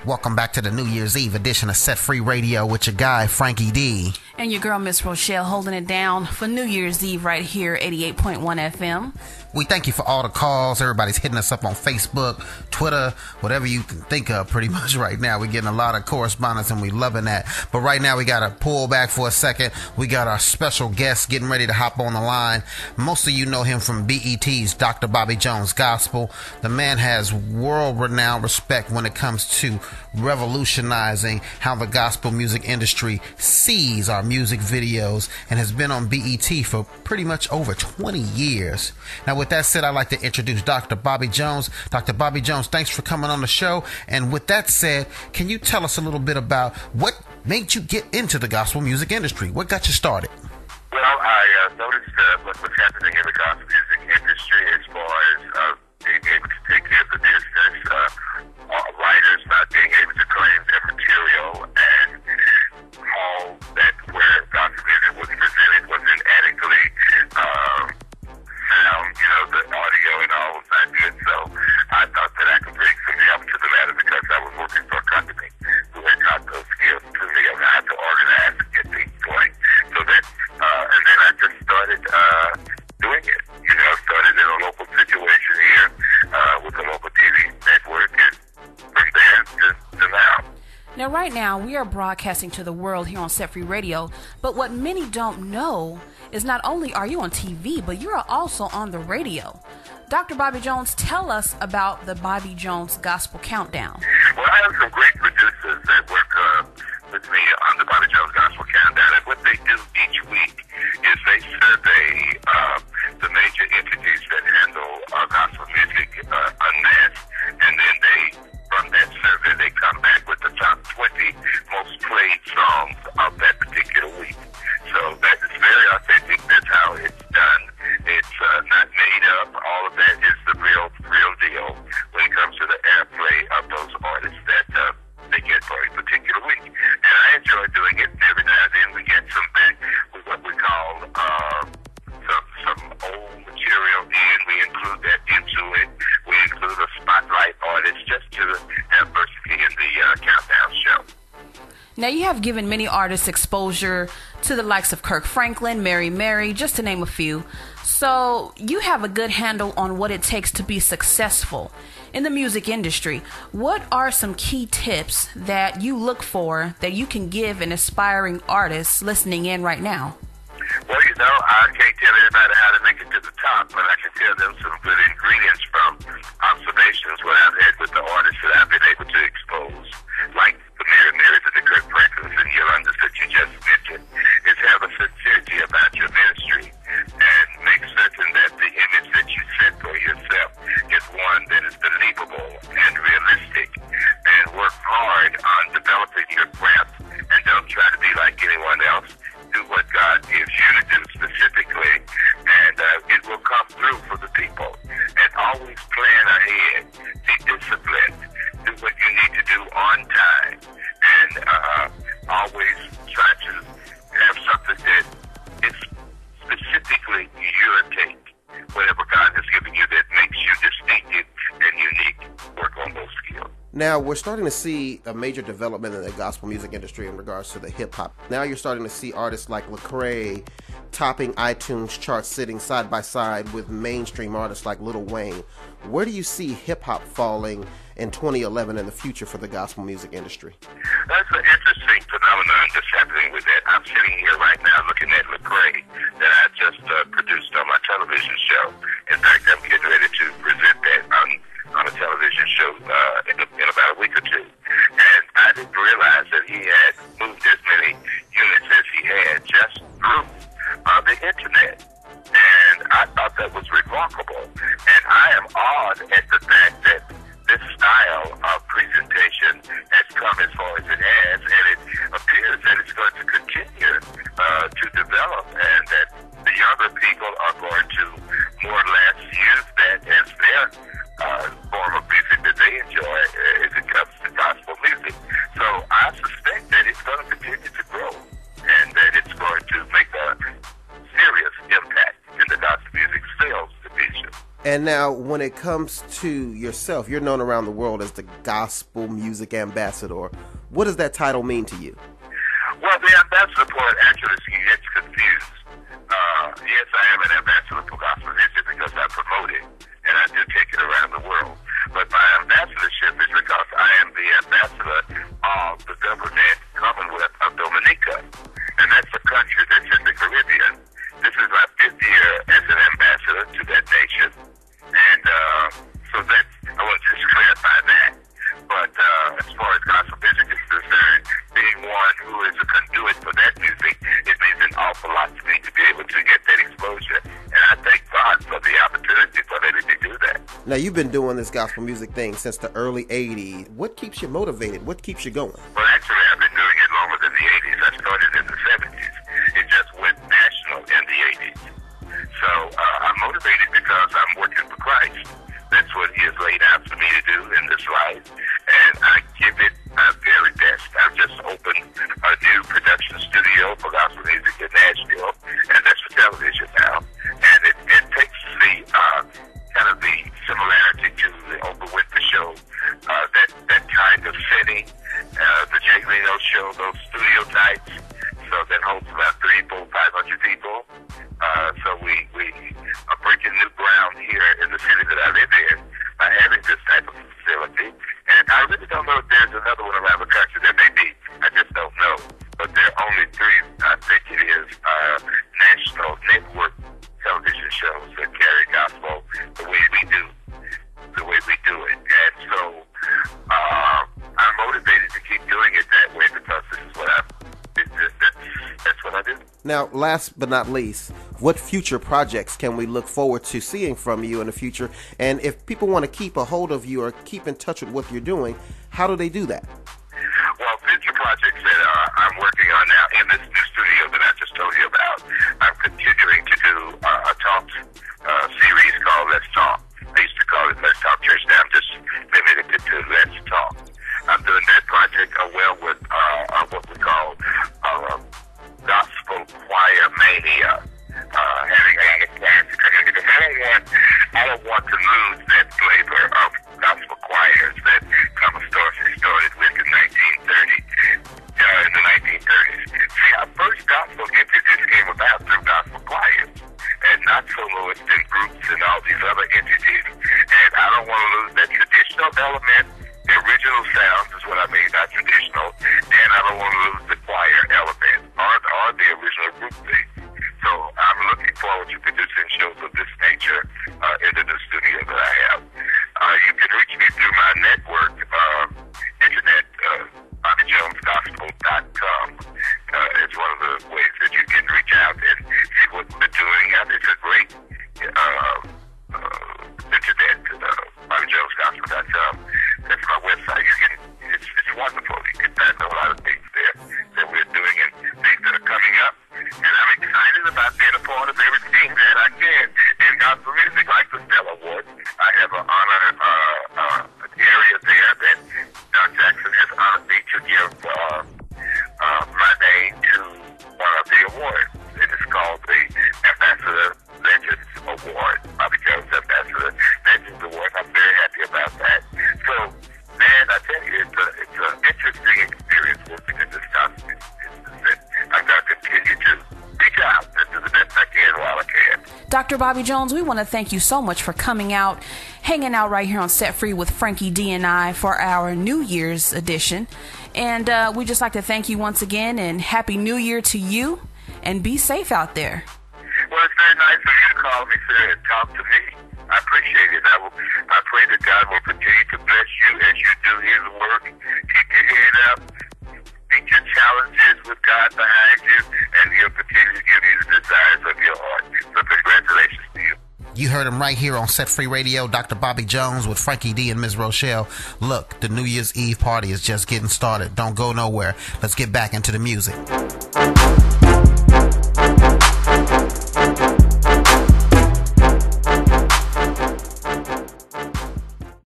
Welcome back to the New Year's Eve edition of Set Free Radio with your guy, Franky-D. And your girl, Miss Roshell, holding it down for New Year's Eve right here, 88.1 FM. We thank you for all the calls. Everybody's hitting us up on Facebook, Twitter, whatever you can think of pretty much right now. We're getting a lot of correspondence and we loving that. But right now we got to pull back for a second. We got our special guest getting ready to hop on the line. Most of you know him from BET's Dr. Bobby Jones Gospel. The man has world-renowned respect when it comes to revolutionizing how the gospel music industry sees our music videos and has been on BET for pretty much over 20 years. Now, with that said, I'd like to introduce Dr. Bobby Jones. Dr. Bobby Jones, thanks for coming on the show. And with that said, can you tell us a little bit about what made you get into the gospel music industry? What got you started? Well, I noticed what was happening in the gospel music industry as far as being able to take care of the business, writers not being able to claim their material, and all that where gospel music was presented was inadequately sound, the audio and all was not good. So I thought that I could bring some help to the matter because I was working for a company who had taught those skills to me on how to organize and get things going. So that, and then I just started doing it. Started in a local situation here with a local TV network, and from there to now. Now, right now, we are broadcasting to the world here on Set Free Radio, but what many don't know is not only are you on TV, but you are also on the radio. Dr. Bobby Jones, tell us about the Bobby Jones Gospel Countdown. Well, I have some great producers that work with me on the Bobby Jones Gospel Countdown, and what they do each week is they survey the major entities that handle gospel music unmasked, and then from that survey, they come back with the top 20 most played songs of that particular week. So that is very authentic. That's how it's done. It's not made up. All of that is the real deal when it comes to the airplay of those artists that they get for a particular week. And I enjoy doing it. Every now and then we get some back with what we call some old material in. We include that into it. We include a spotlight artist just to have diversity in the countdown show. Now, you have given many artists exposure to the likes of Kirk Franklin, Mary, just to name a few. So you have a good handle on what it takes to be successful in the music industry. What are some key tips that you look for that you can give an aspiring artist listening in right now? Well, I can't tell everybody how to make it to the top, but I can tell them some good ingredients from observations what I've had with the artists that I've been able to expose, like the Marys and the Kirk Franklins and Yolandas that you just mentioned, is have a sincerity about your ministry and make certain that the image that you set for yourself is one that is believable and realistic, and work hard on developing your craft and don't try to be like anyone else. Do what God gives you to do specifically, and it will come through for the people. And always plan ahead. Be disciplined. Do what you need to do on time. And always try to have something that is specifically your take. Whatever God has given you that makes you distinctive and unique, work on those skills. Now, we're starting to see a major development in the gospel music industry in regards to the hip-hop. Now you're starting to see artists like Lecrae topping iTunes charts, sitting side by side with mainstream artists like Lil Wayne. Where do you see hip-hop falling in 2011 in the future for the gospel music industry? That's an interesting phenomenon that's happening with that. I'm sitting here right now looking at Lecrae that I just produced on my television show. In fact, I'm getting ready to present that on a television show in about a week or two. And I didn't realize that he had moved as many units as he had just through the internet. And I thought that was remarkable. And I am awed at the fact that this style of presentation has come as far as it has, and it appears that it's going to continue to develop, and that the younger people are going to more or less use that as their And now, when it comes to yourself, you're known around the world as the Gospel Music Ambassador. What does that title mean to you? Well, the ambassador part actually gets confused. Yes, I am an ambassador for gospel music because I promote it, and I do take it around the world. But my ambassadorship is because I am the ambassador of the government Commonwealth of Dominica, and that's a country that's in the Caribbean. This is my 5th year as an ambassador to that nation, and so that I want to just clarify that. But as far as gospel music is concerned, being one who is a conduit for that music, it means an awful lot to me to be able to get that exposure. And I thank God for the opportunity for letting me do that. Now, you've been doing this gospel music thing since the early 80s. What keeps you motivated? What keeps you going? Well, actually, I've been doing it longer than the 80s. I started in the 70s. It just went national in the 80s. So I'm motivated because I'm working for Christ. That's what He has laid out for me to do in this life. And I give it my very best. I've just opened a new production studio for gospel music in Nashville, and that's for television now. And it takes the kind of the similarity to the Oprah Winfrey Show, that kind of setting, the Jay Leno Show, those studio types. So that holds about 300, 400, 500 people. So we are breaking new ground here in the city that I live in by having this type of facility. And I really don't know if there's another one around the country. There may be. I just don't know. But there are only 3, I think it is, national network television shows that carry gospel the way we do it. And so I'm motivated to keep doing it that way because this is what that's what I do. Now, last but not least, what future projects can we look forward to seeing from you in the future? And if people want to keep a hold of you or keep in touch with what you're doing, how do they do that? Well, future projects that I'm working on now in this new studio that I just told you about, I'm continuing to do a talk series called Let's Talk. I used to call it Let's Talk Church. Now I'm just limited it to Let's Talk. I'm doing that project with what we call Gospel Choir Mania. Having a class because I don't want to lose that flavor of gospel choirs that Thomas Dorsey started with in 1930s. See, our first gospel entities came about through gospel choirs and not soloists and groups and all these other entities. And I don't want to lose that traditional element. The original sound is what I mean, not traditional. And I don't want to lose the choir element or the original group thing. So I'm looking forward to producing shows of this nature in the new studio that I have. You can reach me through my network, internet, BobbyJonesGospel.com. It's one of the ways that you can reach out and see what we're doing. It's a great internet, BobbyJonesGospel.com. That's my website. It's wonderful. You can find a lot of things there that we're doing and things that are coming up. And I'm excited about being a part of everything that I can in gospel music, like the Stella Award. I have an honor area there that Don Jackson has honored me to give my name to one of the awards. It is called the Ambassador Legends Award, Bobby Jones Ambassador Legends Award. I'm very happy about that. So, man, I tell you, it's an interesting experience working in this gospel music business. I'm going to continue to reach out and do the best I can while I can. Dr. Bobby Jones, we want to thank you so much for coming out, hanging out right here on Set Free with Franky-D and I for our New Year's edition. And we'd just like to thank you once again, and Happy New Year to you, and be safe out there. Well, it's very nice of you to call me, sir, and talk to me. I appreciate it. I pray that God will continue to bless you as you do His work. Keep your head up. Meet your challenges with God behind you, and He'll continue to give you the desires of your heart. So congratulations to you. You heard him right here on Set Free Radio, Dr. Bobby Jones with Franky-D and Ms. Roshell. Look, the New Year's Eve party is just getting started. Don't go nowhere. Let's get back into the music.